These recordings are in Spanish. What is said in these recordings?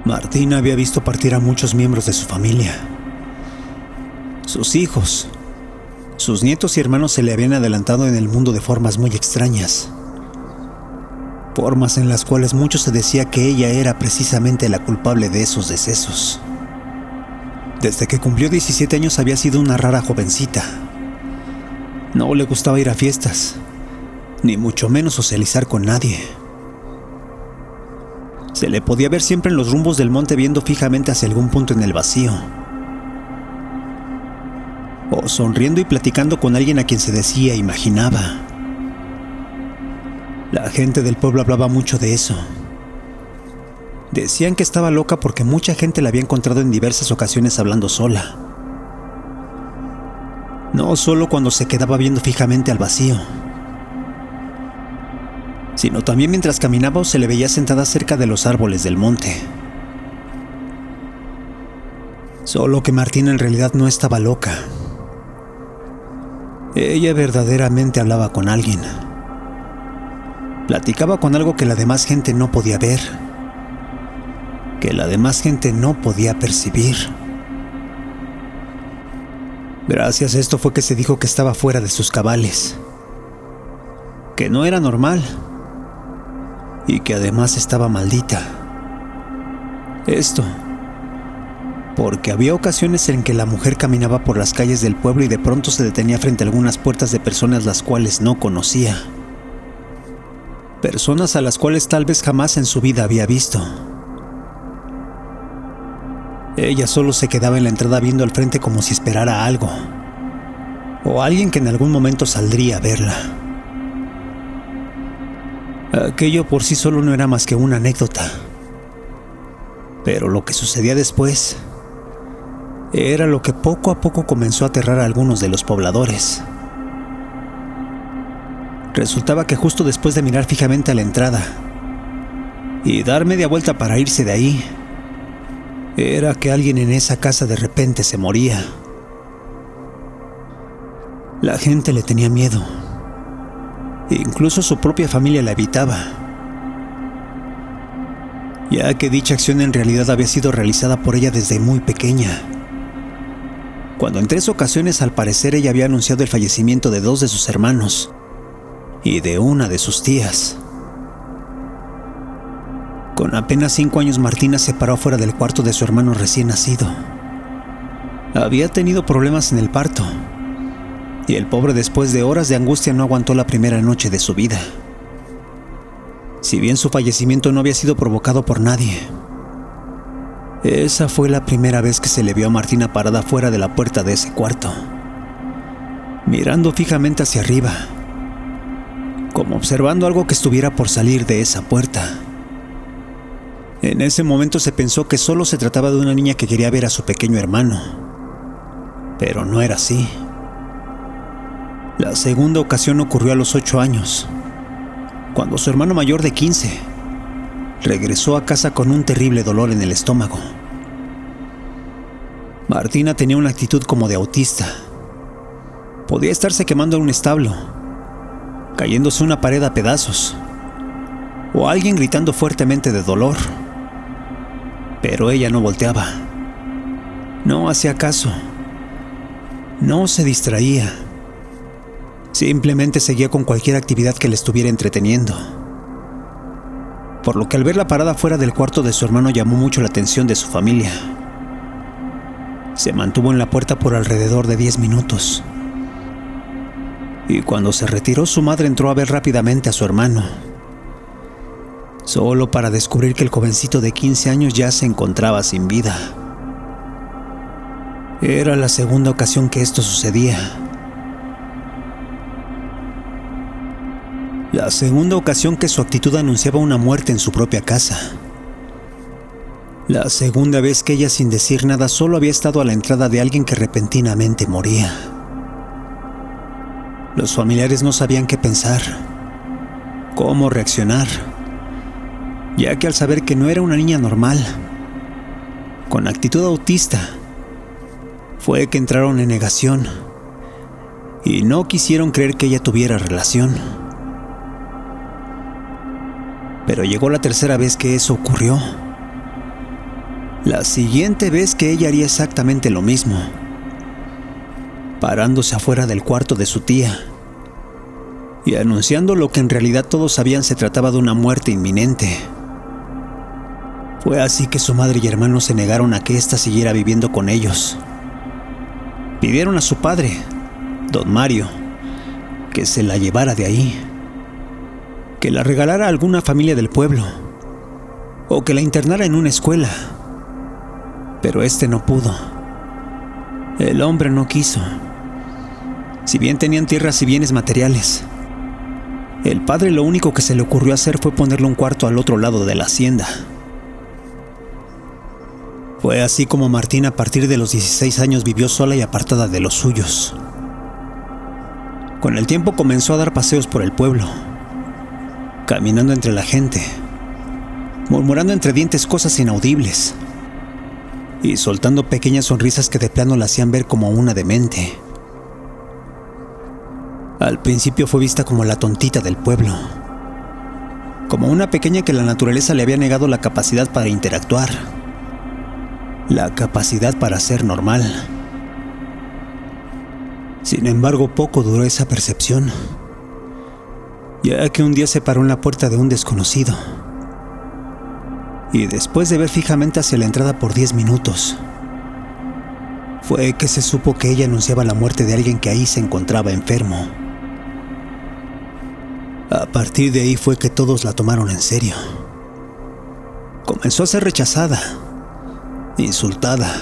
Martina había visto partir a muchos miembros de su familia. Sus hijos, sus nietos y hermanos se le habían adelantado en el mundo de formas muy extrañas. Formas en las cuales mucho se decía que ella era precisamente la culpable de esos decesos. Desde que cumplió 17 años había sido una rara jovencita. No le gustaba ir a fiestas, ni mucho menos socializar con nadie. Se le podía ver siempre en los rumbos del monte viendo fijamente hacia algún punto en el vacío, o sonriendo y platicando con alguien a quien se decía imaginaba. La gente del pueblo hablaba mucho de eso. Decían que estaba loca porque mucha gente la había encontrado en diversas ocasiones hablando sola. No solo cuando se quedaba viendo fijamente al vacío, sino también mientras caminaba o se le veía sentada cerca de los árboles del monte. Solo que Martina en realidad no estaba loca. Ella verdaderamente hablaba con alguien. Platicaba con algo que la demás gente no podía ver, que la demás gente no podía percibir. Gracias a esto fue que se dijo que estaba fuera de sus cabales, que no era normal y que además estaba maldita. Esto porque había ocasiones en que la mujer caminaba por las calles del pueblo y de pronto se detenía frente a algunas puertas de personas las cuales no conocía. Personas a las cuales tal vez jamás en su vida había visto. Ella solo se quedaba en la entrada viendo al frente como si esperara algo, o alguien que en algún momento saldría a verla. Aquello por sí solo no era más que una anécdota, pero lo que sucedía después era lo que poco a poco comenzó a aterrar a algunos de los pobladores. Resultaba que justo después de mirar fijamente a la entrada y dar media vuelta para irse de ahí, era que alguien en esa casa de repente se moría. La gente le tenía miedo. Incluso su propia familia la evitaba, ya que dicha acción en realidad había sido realizada por ella desde muy pequeña, cuando en 3 ocasiones al parecer ella había anunciado el fallecimiento de 2 de sus hermanos y de una de sus tías. Con apenas 5 años, Martina se paró afuera del cuarto de su hermano recién nacido. Había tenido problemas en el parto, y el pobre, después de horas de angustia, no aguantó la primera noche de su vida. Si bien su fallecimiento no había sido provocado por nadie, esa fue la primera vez que se le vio a Martina parada fuera de la puerta de ese cuarto, mirando fijamente hacia arriba, como observando algo que estuviera por salir de esa puerta. En ese momento se pensó que solo se trataba de una niña que quería ver a su pequeño hermano, pero no era así. La segunda ocasión ocurrió a los 8 años, cuando su hermano mayor de 15 regresó a casa con un terrible dolor en el estómago. Martina tenía una actitud como de autista. Podía estarse quemando en un establo, cayéndose una pared a pedazos, o alguien gritando fuertemente de dolor. Pero ella no volteaba, no hacía caso, no se distraía. Simplemente seguía con cualquier actividad que le estuviera entreteniendo. Por lo que al verla parada fuera del cuarto de su hermano llamó mucho la atención de su familia. Se mantuvo en la puerta por alrededor de 10 minutos. Y cuando se retiró, su madre entró a ver rápidamente a su hermano, solo para descubrir que el jovencito de 15 años ya se encontraba sin vida. Era la segunda ocasión que esto sucedía. La segunda ocasión que su actitud anunciaba una muerte en su propia casa. La segunda vez que ella, sin decir nada, solo había estado a la entrada de alguien que repentinamente moría. Los familiares no sabían qué pensar, cómo reaccionar, ya que al saber que no era una niña normal, con actitud autista, fue que entraron en negación y no quisieron creer que ella tuviera relación. Pero llegó la tercera vez que eso ocurrió. La siguiente vez que ella haría exactamente lo mismo, parándose afuera del cuarto de su tía y anunciando lo que en realidad todos sabían se trataba de una muerte inminente. Fue así que su madre y hermanos se negaron a que ésta siguiera viviendo con ellos. Pidieron a su padre, don Mario, que se la llevara de ahí, que la regalara a alguna familia del pueblo o que la internara en una escuela. Pero este no pudo. El hombre no quiso. Si bien tenían tierras y bienes materiales, el padre lo único que se le ocurrió hacer fue ponerle un cuarto al otro lado de la hacienda. Fue así como Martina a partir de los 16 años vivió sola y apartada de los suyos. Con el tiempo comenzó a dar paseos por el pueblo, caminando entre la gente, murmurando entre dientes cosas inaudibles y soltando pequeñas sonrisas que de plano la hacían ver como una demente. Al principio fue vista como la tontita del pueblo, como una pequeña que la naturaleza le había negado la capacidad para interactuar, la capacidad para ser normal. Sin embargo, poco duró esa percepción, ya que un día se paró en la puerta de un desconocido, y después de ver fijamente hacia la entrada por 10 minutos, fue que se supo que ella anunciaba la muerte de alguien que ahí se encontraba enfermo. A partir de ahí fue que todos la tomaron en serio. Comenzó a ser rechazada, insultada,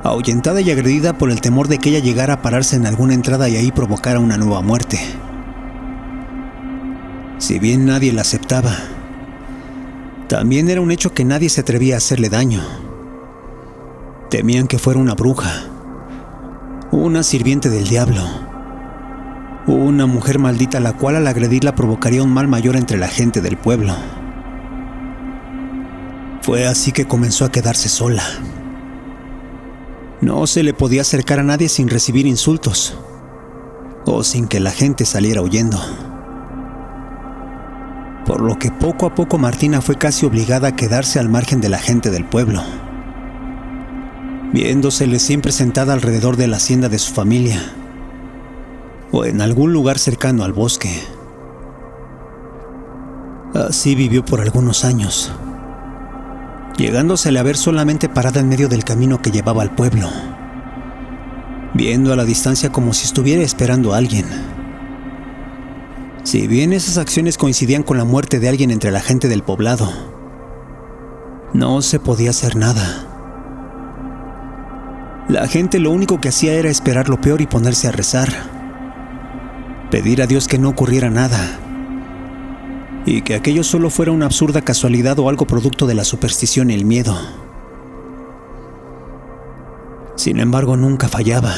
ahuyentada y agredida por el temor de que ella llegara a pararse en alguna entrada y ahí provocara una nueva muerte. Si bien nadie la aceptaba, también era un hecho que nadie se atrevía a hacerle daño. Temían que fuera una bruja, una sirviente del diablo, una mujer maldita la cual al agredirla provocaría un mal mayor entre la gente del pueblo. Fue así que comenzó a quedarse sola. No se le podía acercar a nadie sin recibir insultos o sin que la gente saliera huyendo. Por lo que poco a poco Martina fue casi obligada a quedarse al margen de la gente del pueblo, viéndosele siempre sentada alrededor de la hacienda de su familia o en algún lugar cercano al bosque. Así vivió por algunos años, llegándosele a ver solamente parada en medio del camino que llevaba al pueblo, viendo a la distancia como si estuviera esperando a alguien. Si bien esas acciones coincidían con la muerte de alguien entre la gente del poblado, no se podía hacer nada. La gente lo único que hacía era esperar lo peor y ponerse a rezar, pedir a Dios que no ocurriera nada y que aquello solo fuera una absurda casualidad o algo producto de la superstición y el miedo. Sin embargo, nunca fallaba.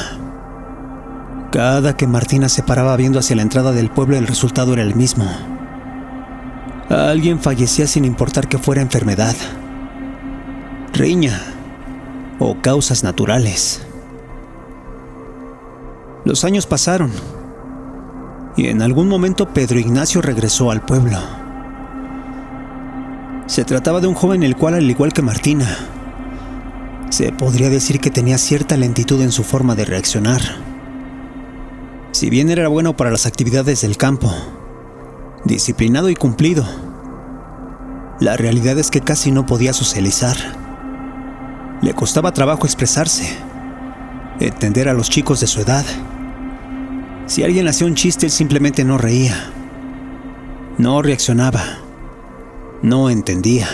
Cada que Martina se paraba viendo hacia la entrada del pueblo, el resultado era el mismo. Alguien fallecía sin importar que fuera enfermedad, riña o causas naturales. Los años pasaron y en algún momento Pedro Ignacio regresó al pueblo. Se trataba de un joven el cual, al igual que Martina, se podría decir que tenía cierta lentitud en su forma de reaccionar. Si bien era bueno para las actividades del campo, disciplinado y cumplido, la realidad es que casi no podía socializar. Le costaba trabajo expresarse, entender a los chicos de su edad. Si alguien hacía un chiste, él simplemente no reía, no reaccionaba, no entendía.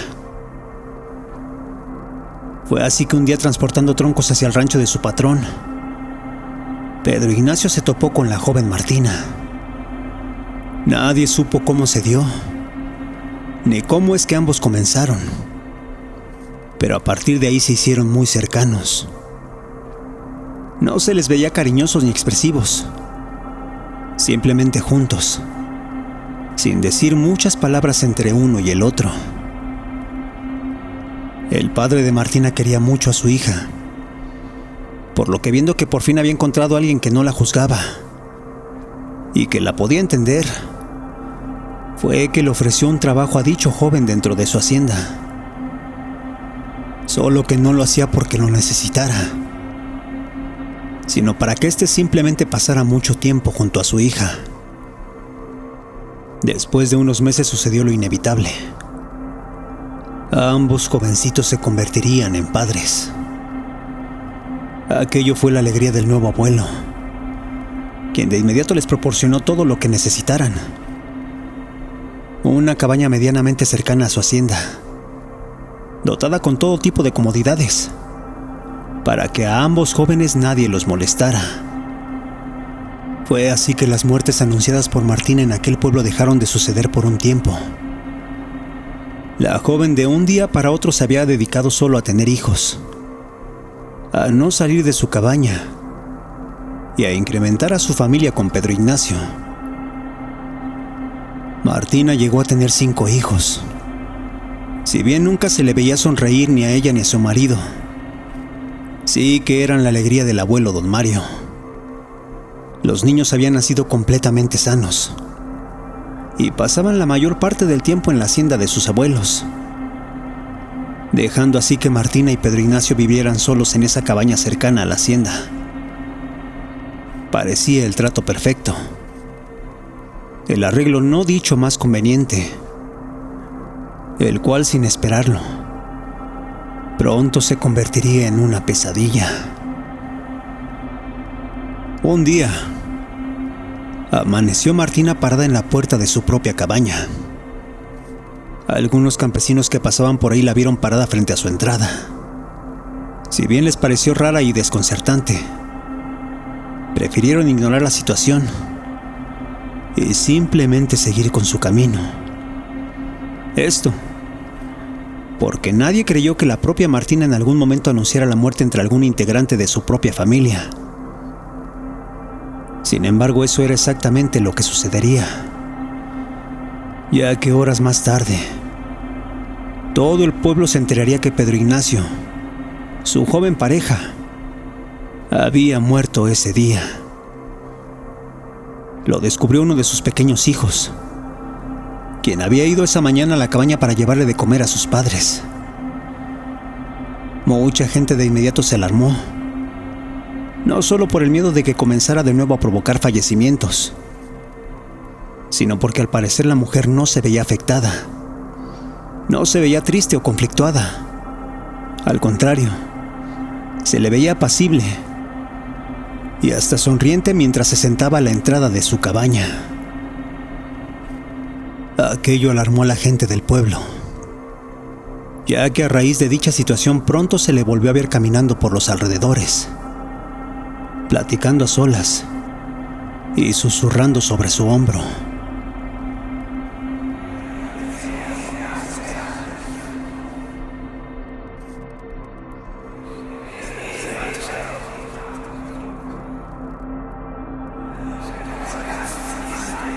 Fue así que un día, transportando troncos hacia el rancho de su patrón, Pedro Ignacio se topó con la joven Martina. Nadie supo cómo se dio, ni cómo es que ambos comenzaron, pero a partir de ahí se hicieron muy cercanos. No se les veía cariñosos ni expresivos, simplemente juntos, sin decir muchas palabras entre uno y el otro. El padre de Martina quería mucho a su hija, por lo que viendo que por fin había encontrado a alguien que no la juzgaba y que la podía entender, fue que le ofreció un trabajo a dicho joven dentro de su hacienda. solo que no lo hacía porque lo necesitara, sino para que éste simplemente pasara mucho tiempo junto a su hija. Después de unos meses sucedió lo inevitable. Ambos jovencitos se convertirían en padres. Aquello fue la alegría del nuevo abuelo, quien de inmediato les proporcionó todo lo que necesitaran. Una cabaña medianamente cercana a su hacienda, dotada con todo tipo de comodidades, para que a ambos jóvenes nadie los molestara. Fue así que las muertes anunciadas por Martina en aquel pueblo dejaron de suceder por un tiempo. La joven de un día para otro se había dedicado solo a tener hijos, a no salir de su cabaña y a incrementar a su familia con Pedro Ignacio. Martina llegó a tener 5 hijos. Si bien nunca se le veía sonreír ni a ella ni a su marido, sí que eran la alegría del abuelo don Mario. Los niños habían nacido completamente sanos y pasaban la mayor parte del tiempo en la hacienda de sus abuelos, dejando así que Martina y Pedro Ignacio vivieran solos en esa cabaña cercana a la hacienda. Parecía el trato perfecto, el arreglo no dicho más conveniente, el cual, sin esperarlo, pronto se convertiría en una pesadilla. Un día, amaneció Martina parada en la puerta de su propia cabaña. Algunos campesinos que pasaban por ahí la vieron parada frente a su entrada. Si bien les pareció rara y desconcertante, prefirieron ignorar la situación y simplemente seguir con su camino. Esto porque nadie creyó que la propia Martina en algún momento anunciara la muerte entre algún integrante de su propia familia. Sin embargo, eso era exactamente lo que sucedería, ya que horas más tarde, todo el pueblo se enteraría que Pedro Ignacio, su joven pareja, había muerto ese día. Lo descubrió uno de sus pequeños hijos, quien había ido esa mañana a la cabaña para llevarle de comer a sus padres. Mucha gente de inmediato se alarmó, no solo por el miedo de que comenzara de nuevo a provocar fallecimientos, sino porque al parecer la mujer no se veía afectada, no se veía triste o conflictuada. Al contrario, se le veía apacible y hasta sonriente mientras se sentaba a la entrada de su cabaña. Aquello alarmó a la gente del pueblo, ya que a raíz de dicha situación pronto se le volvió a ver caminando por los alrededores, platicando a solas y susurrando sobre su hombro.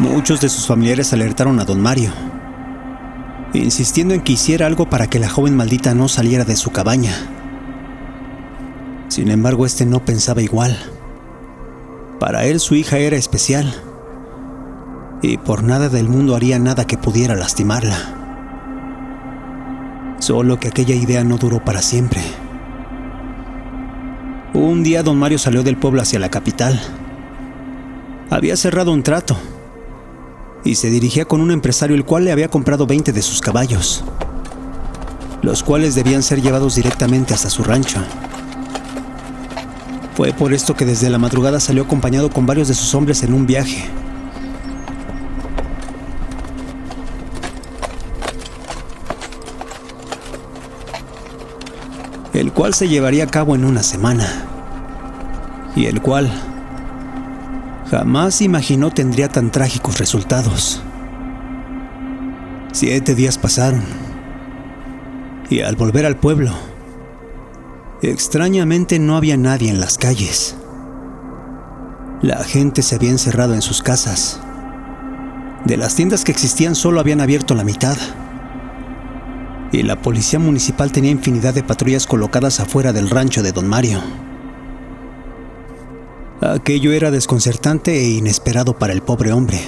Muchos de sus familiares alertaron a don Mario, insistiendo en que hiciera algo para que la joven maldita no saliera de su cabaña. Sin embargo, este no pensaba igual. Para él su hija era especial, y por nada del mundo haría nada que pudiera lastimarla. Solo que aquella idea no duró para siempre. Un día don Mario salió del pueblo hacia la capital. Había cerrado un trato y se dirigía con un empresario el cual le había comprado 20 de sus caballos, los cuales debían ser llevados directamente hasta su rancho. Fue por esto que desde la madrugada salió acompañado con varios de sus hombres en un viaje. El cual se llevaría a cabo en una semana, y el cual jamás imaginó tendría tan trágicos resultados. 7 días pasaron, y al volver al pueblo, extrañamente no había nadie en las calles. La gente se había encerrado en sus casas. De las tiendas que existían solo habían abierto la mitad, y la policía municipal tenía infinidad de patrullas colocadas afuera del rancho de don Mario. Aquello era desconcertante e inesperado para el pobre hombre,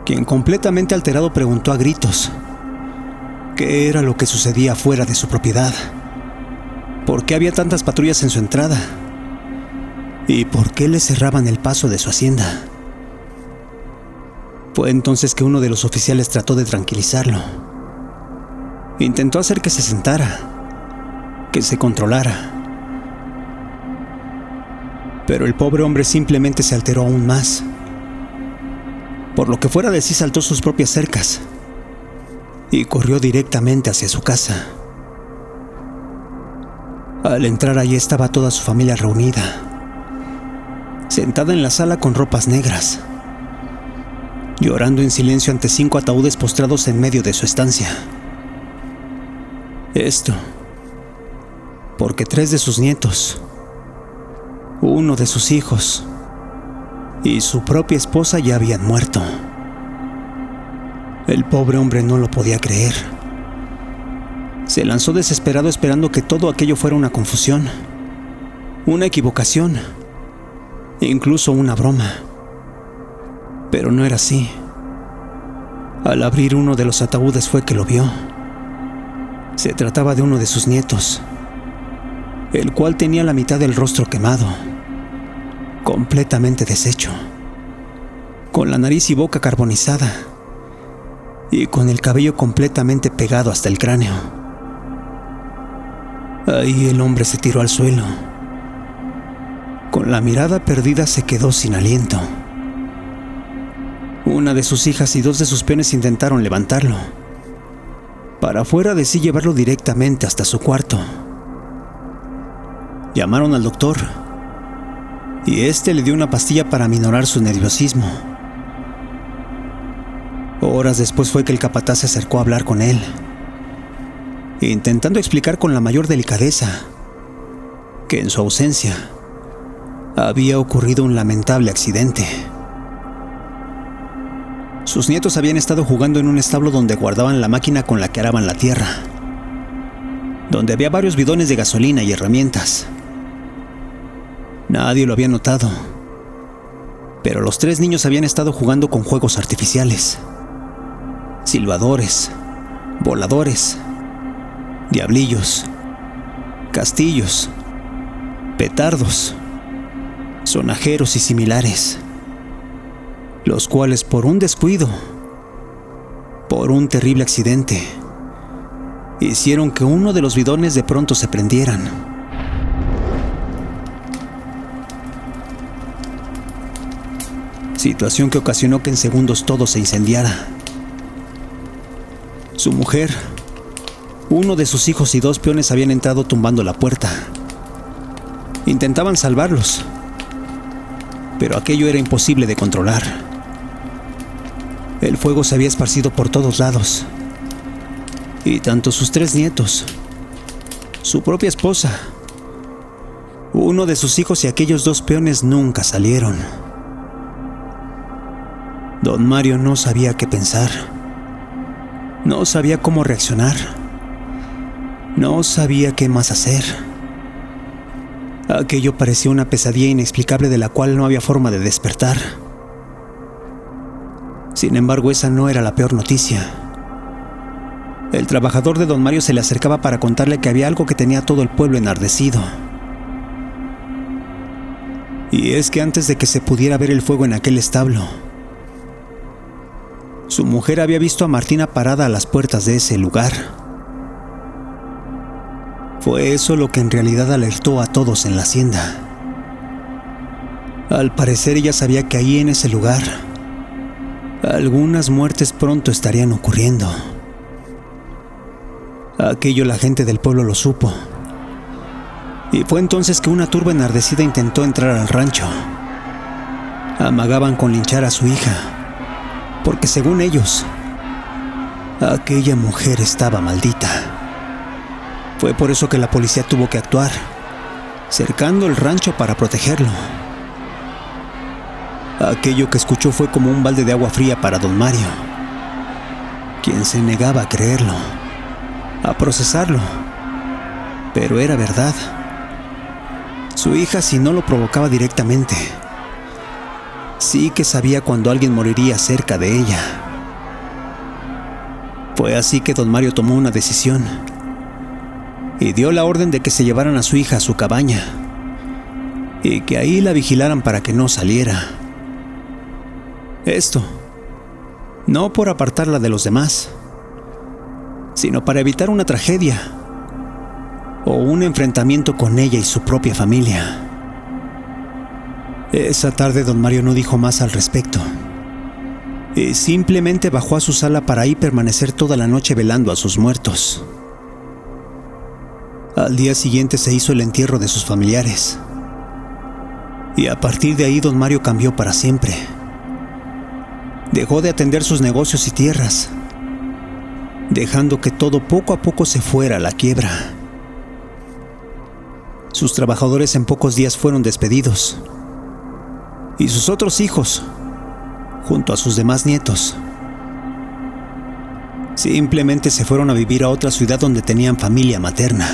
quien completamente alterado preguntó a gritos: ¿Qué era lo que sucedía fuera de su propiedad? ¿Por qué había tantas patrullas en su entrada? ¿Y por qué le cerraban el paso de su hacienda? Fue entonces que uno de los oficiales trató de tranquilizarlo. Intentó hacer que se sentara, que se controlara. Pero el pobre hombre simplemente se alteró aún más, por lo que fuera de sí saltó sus propias cercas y corrió directamente hacia su casa. Al entrar allí estaba toda su familia reunida, sentada en la sala con ropas negras, llorando en silencio ante 5 ataúdes postrados en medio de su estancia. Esto porque 3 de sus nietos, 1 de sus hijos y su propia esposa ya habían muerto. El pobre hombre no lo podía creer. Se lanzó desesperado esperando que todo aquello fuera una confusión, una equivocación, incluso una broma. Pero no era así. Al abrir uno de los ataúdes fue que lo vio. Se trataba de uno de sus nietos, el cual tenía la mitad del rostro quemado, completamente deshecho, con la nariz y boca carbonizada y con el cabello completamente pegado hasta el cráneo. Ahí el hombre se tiró al suelo. Con la mirada perdida se quedó sin aliento. Una de sus hijas y 2 de sus peones intentaron levantarlo, para fuera de sí llevarlo directamente hasta su cuarto. Llamaron al doctor y este le dio una pastilla para aminorar su nerviosismo. Horas después fue que el capataz se acercó a hablar con él, intentando explicar con la mayor delicadeza que en su ausencia había ocurrido un lamentable accidente. Sus nietos habían estado jugando en un establo donde guardaban la máquina con la que araban la tierra, donde había varios bidones de gasolina y herramientas. Nadie lo había notado, pero los 3 niños habían estado jugando con juegos artificiales: silbadores, voladores, diablillos, castillos, petardos, sonajeros y similares, los cuales por un descuido, por un terrible accidente, hicieron que uno de los bidones de pronto se prendieran. Situación que ocasionó que en segundos todo se incendiara. Su mujer, 1 de sus hijos y 2 peones habían entrado tumbando la puerta. Intentaban salvarlos, pero aquello era imposible de controlar. El fuego se había esparcido por todos lados, y tanto sus 3 nietos, su propia esposa, 1 de sus hijos y aquellos 2 peones nunca salieron. Don Mario no sabía qué pensar, no sabía cómo reaccionar, no sabía qué más hacer. Aquello parecía una pesadilla inexplicable de la cual no había forma de despertar. Sin embargo, esa no era la peor noticia. El trabajador de don Mario se le acercaba para contarle que había algo que tenía a todo el pueblo enardecido. Y es que antes de que se pudiera ver el fuego en aquel establo, su mujer había visto a Martina parada a las puertas de ese lugar. Fue eso lo que en realidad alertó a todos en la hacienda. Al parecer ella sabía que ahí en ese lugar algunas muertes pronto estarían ocurriendo. Aquello la gente del pueblo lo supo, y fue entonces que una turba enardecida intentó entrar al rancho. Amagaban con linchar a su hija, porque según ellos, aquella mujer estaba maldita. Fue por eso que la policía tuvo que actuar, cercando el rancho para protegerlo. Aquello que escuchó fue como un balde de agua fría para don Mario, quien se negaba a creerlo, a procesarlo, pero era verdad. Su hija, si no lo provocaba directamente, sí que sabía cuando alguien moriría cerca de ella. Fue así que don Mario tomó una decisión y dio la orden de que se llevaran a su hija a su cabaña y que ahí la vigilaran para que no saliera. Esto, no por apartarla de los demás, sino para evitar una tragedia o un enfrentamiento con ella y su propia familia. Esa tarde don Mario no dijo más al respecto y simplemente bajó a su sala para ahí permanecer toda la noche velando a sus muertos. Al día siguiente se hizo el entierro de sus familiares y a partir de ahí don Mario cambió para siempre. Dejó de atender sus negocios y tierras, dejando que todo poco a poco se fuera a la quiebra. Sus trabajadores en pocos días fueron despedidos y sus otros hijos, junto a sus demás nietos, simplemente se fueron a vivir a otra ciudad donde tenían familia materna.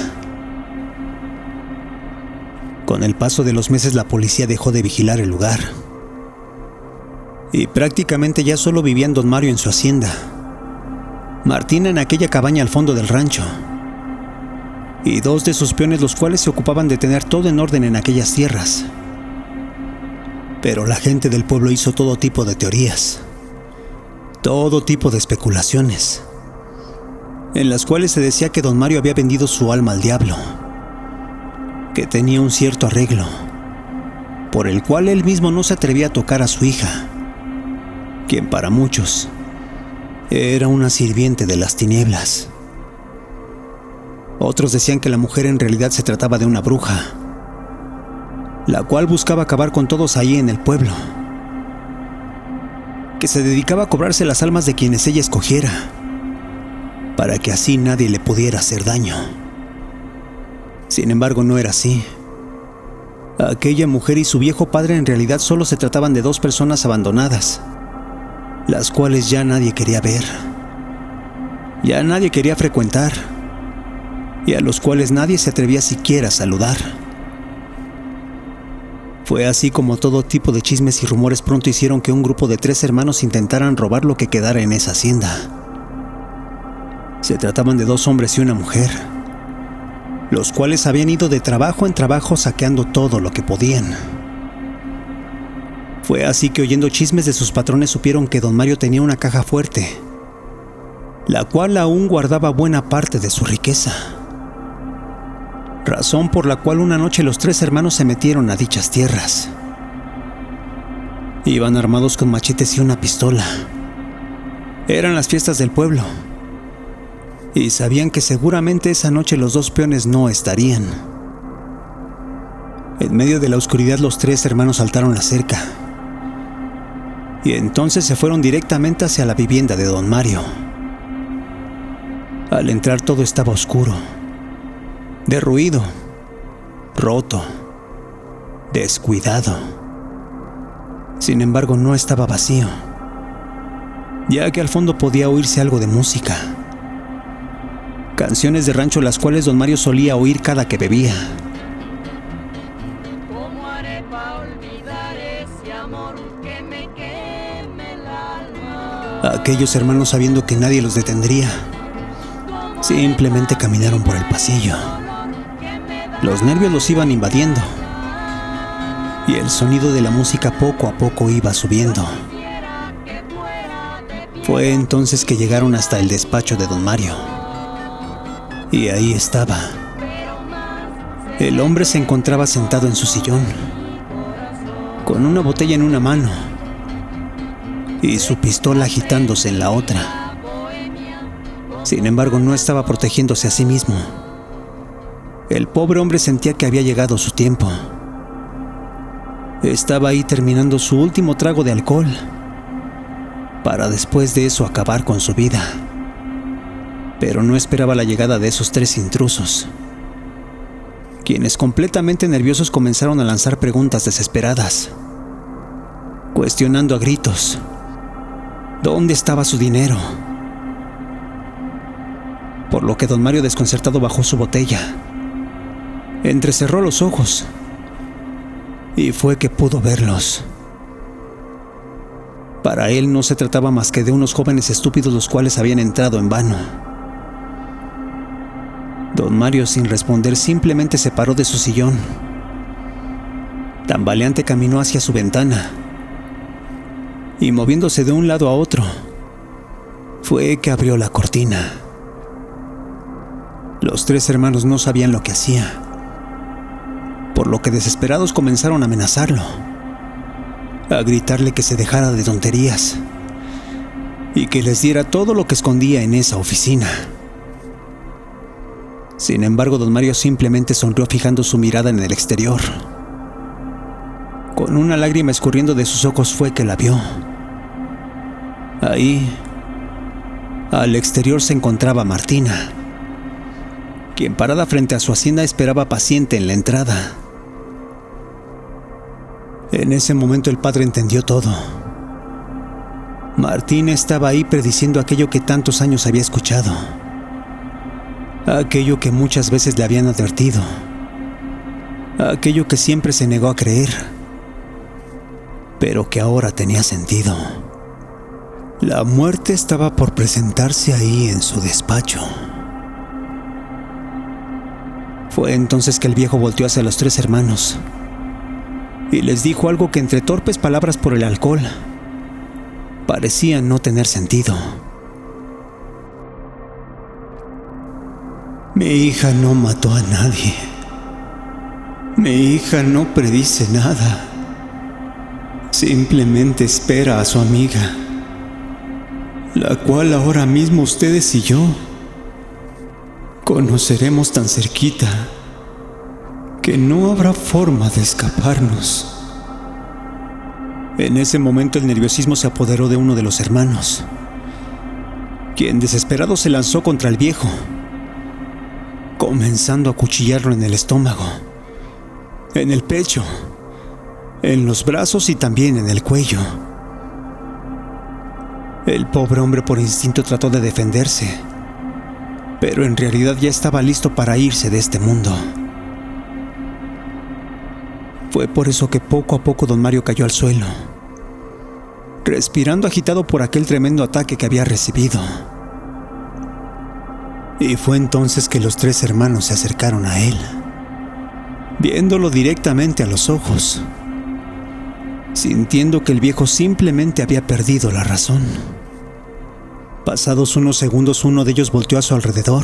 Con el paso de los meses la policía dejó de vigilar el lugar y prácticamente ya solo vivían don Mario en su hacienda, Martina en aquella cabaña al fondo del rancho y dos de sus peones, los cuales se ocupaban de tener todo en orden en aquellas tierras. Pero la gente del pueblo hizo todo tipo de teorías, todo tipo de especulaciones, en las cuales se decía que don Mario había vendido su alma al diablo, que tenía un cierto arreglo, por el cual él mismo no se atrevía a tocar a su hija, quien para muchos era una sirviente de las tinieblas. Otros decían que la mujer en realidad se trataba de una bruja, la cual buscaba acabar con todos ahí en el pueblo, que se dedicaba a cobrarse las almas de quienes ella escogiera, para que así nadie le pudiera hacer daño. Sin embargo, no era así. Aquella mujer y su viejo padre en realidad solo se trataban de dos personas abandonadas, las cuales ya nadie quería ver, ya nadie quería frecuentar, y a los cuales nadie se atrevía siquiera a saludar. Fue así como todo tipo de chismes y rumores pronto hicieron que un grupo de 3 hermanos intentaran robar lo que quedara en esa hacienda. Se trataban de 2 hombres y una mujer, los cuales habían ido de trabajo en trabajo saqueando todo lo que podían. Fue así que, oyendo chismes de sus patrones, supieron que don Mario tenía una caja fuerte, la cual aún guardaba buena parte de su riqueza. Razón por la cual una noche los 3 hermanos se metieron a dichas tierras. Iban armados con machetes y una pistola. Eran las fiestas del pueblo, y sabían que seguramente esa noche los 2 peones no estarían. En medio de la oscuridad los 3 hermanos saltaron la cerca, y entonces se fueron directamente hacia la vivienda de don Mario. Al entrar todo estaba oscuro, derruido, roto, descuidado. Sin embargo, no estaba vacío, ya que al fondo podía oírse algo de música. Canciones de rancho, las cuales don Mario solía oír cada que bebía. ¿Cómo haré para olvidar ese amor que me queme el alma? Aquellos hermanos, sabiendo que nadie los detendría, simplemente caminaron por el pasillo. Los nervios los iban invadiendo, y el sonido de la música poco a poco iba subiendo. Fue entonces que llegaron hasta el despacho de don Mario. Y ahí estaba. El hombre se encontraba sentado en su sillón, con una botella en una mano y su pistola agitándose en la otra. Sin embargo, no estaba protegiéndose a sí mismo. El pobre hombre sentía que había llegado su tiempo. Estaba ahí terminando su último trago de alcohol, para después de eso acabar con su vida. Pero no esperaba la llegada de esos 3 intrusos, quienes completamente nerviosos comenzaron a lanzar preguntas desesperadas, cuestionando a gritos dónde estaba su dinero. Por lo que don Mario, desconcertado, bajó su botella, entrecerró los ojos y fue que pudo verlos. Para él no se trataba más que de unos jóvenes estúpidos los cuales habían entrado en vano. Don Mario, sin responder, simplemente se paró de su sillón. Tambaleante caminó hacia su ventana y, moviéndose de un lado a otro, fue que abrió la cortina. Los tres hermanos no sabían lo que hacía, por lo que desesperados comenzaron a amenazarlo, a gritarle que se dejara de tonterías y que les diera todo lo que escondía en esa oficina. Sin embargo, don Mario simplemente sonrió fijando su mirada en el exterior. Con una lágrima escurriendo de sus ojos fue que la vio. Ahí, al exterior, se encontraba Martina, quien parada frente a su hacienda esperaba paciente en la entrada. En ese momento el padre entendió todo. Martina estaba ahí prediciendo aquello que tantos años había escuchado, aquello que muchas veces le habían advertido, aquello que siempre se negó a creer, pero que ahora tenía sentido. La muerte estaba por presentarse ahí en su despacho. Fue entonces que el viejo volteó hacia los tres hermanos y les dijo algo que, entre torpes palabras por el alcohol, parecía no tener sentido. Mi hija no mató a nadie. Mi hija no predice nada. Simplemente espera a su amiga, la cual ahora mismo ustedes y yo conoceremos tan cerquita que no habrá forma de escaparnos. En ese momento el nerviosismo se apoderó de uno de los hermanos, quien desesperado se lanzó contra el viejo, comenzando a acuchillarlo en el estómago, en el pecho, en los brazos y también en el cuello. El pobre hombre por instinto trató de defenderse, pero en realidad ya estaba listo para irse de este mundo. Fue por eso que poco a poco don Mario cayó al suelo, respirando agitado por aquel tremendo ataque que había recibido. Y fue entonces que los tres hermanos se acercaron a él, viéndolo directamente a los ojos, sintiendo que el viejo simplemente había perdido la razón. Pasados unos segundos, uno de ellos volteó a su alrededor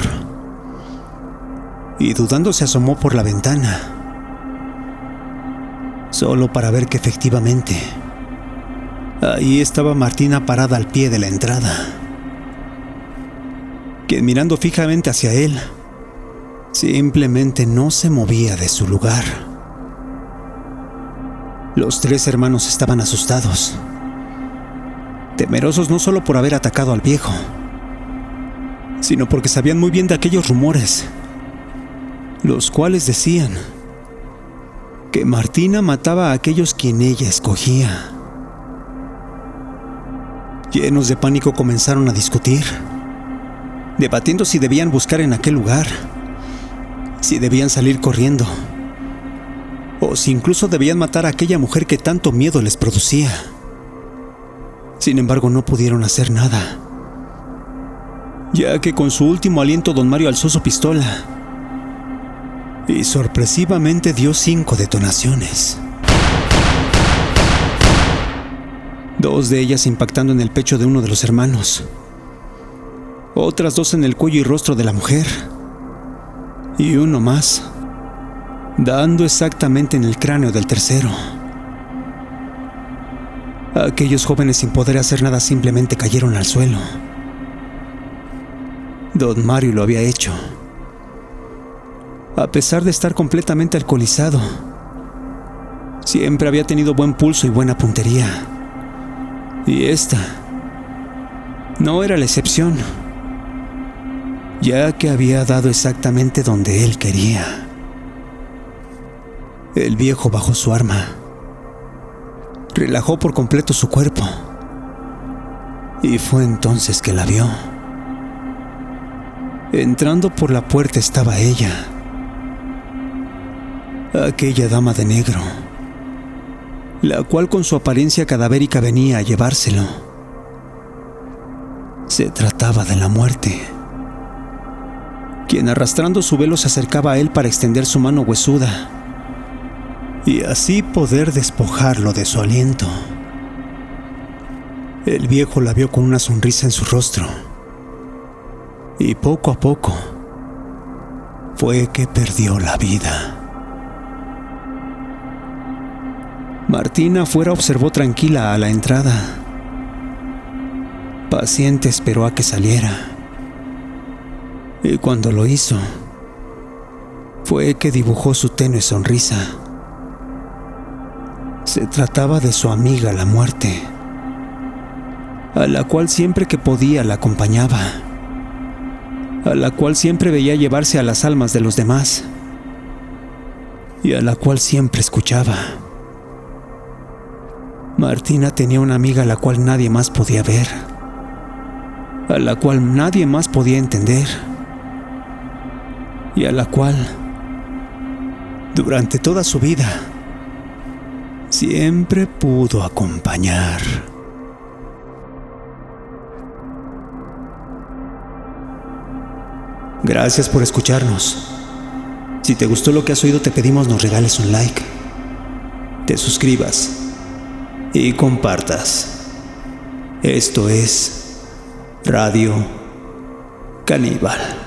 y, dudando, se asomó por la ventana, solo para ver que efectivamente ahí estaba Martina parada al pie de la entrada, quien, mirando fijamente hacia él, simplemente no se movía de su lugar. Los tres hermanos estaban asustados, temerosos no solo por haber atacado al viejo, sino porque sabían muy bien de aquellos rumores, los cuales decían que Martina mataba a aquellos quien ella escogía. Llenos de pánico comenzaron a discutir, debatiendo si debían buscar en aquel lugar, si debían salir corriendo, o si incluso debían matar a aquella mujer que tanto miedo les producía. Sin embargo, no pudieron hacer nada, ya que con su último aliento don Mario alzó su pistola y sorpresivamente dio 5 detonaciones. 2 de ellas impactando en el pecho de uno de los hermanos, otras 2 en el cuello y rostro de la mujer, y uno más dando exactamente en el cráneo del tercero. Aquellos jóvenes, sin poder hacer nada, simplemente cayeron al suelo. Don Mario lo había hecho. A pesar de estar completamente alcoholizado, siempre había tenido buen pulso y buena puntería. Y esta no era la excepción, ya que había dado exactamente donde él quería. El viejo bajó su arma, relajó por completo su cuerpo, y fue entonces que la vio. Entrando por la puerta estaba ella, aquella dama de negro, la cual con su apariencia cadavérica venía a llevárselo. Se trataba de la muerte, quien arrastrando su velo se acercaba a él para extender su mano huesuda y así poder despojarlo de su aliento. El viejo la vio con una sonrisa en su rostro y poco a poco fue que perdió la vida. Martina afuera observó tranquila a la entrada. Paciente esperó a que saliera. Y cuando lo hizo, fue que dibujó su tenue sonrisa. Se trataba de su amiga la muerte, a la cual siempre que podía la acompañaba, a la cual siempre veía llevarse a las almas de los demás y a la cual siempre escuchaba. Martina tenía una amiga a la cual nadie más podía ver, a la cual nadie más podía entender y a la cual, durante toda su vida, siempre pudo acompañar. Gracias por escucharnos. Si te gustó lo que has oído, te pedimos nos regales un like, te suscribas y compartas. Esto es Radio Caníbal.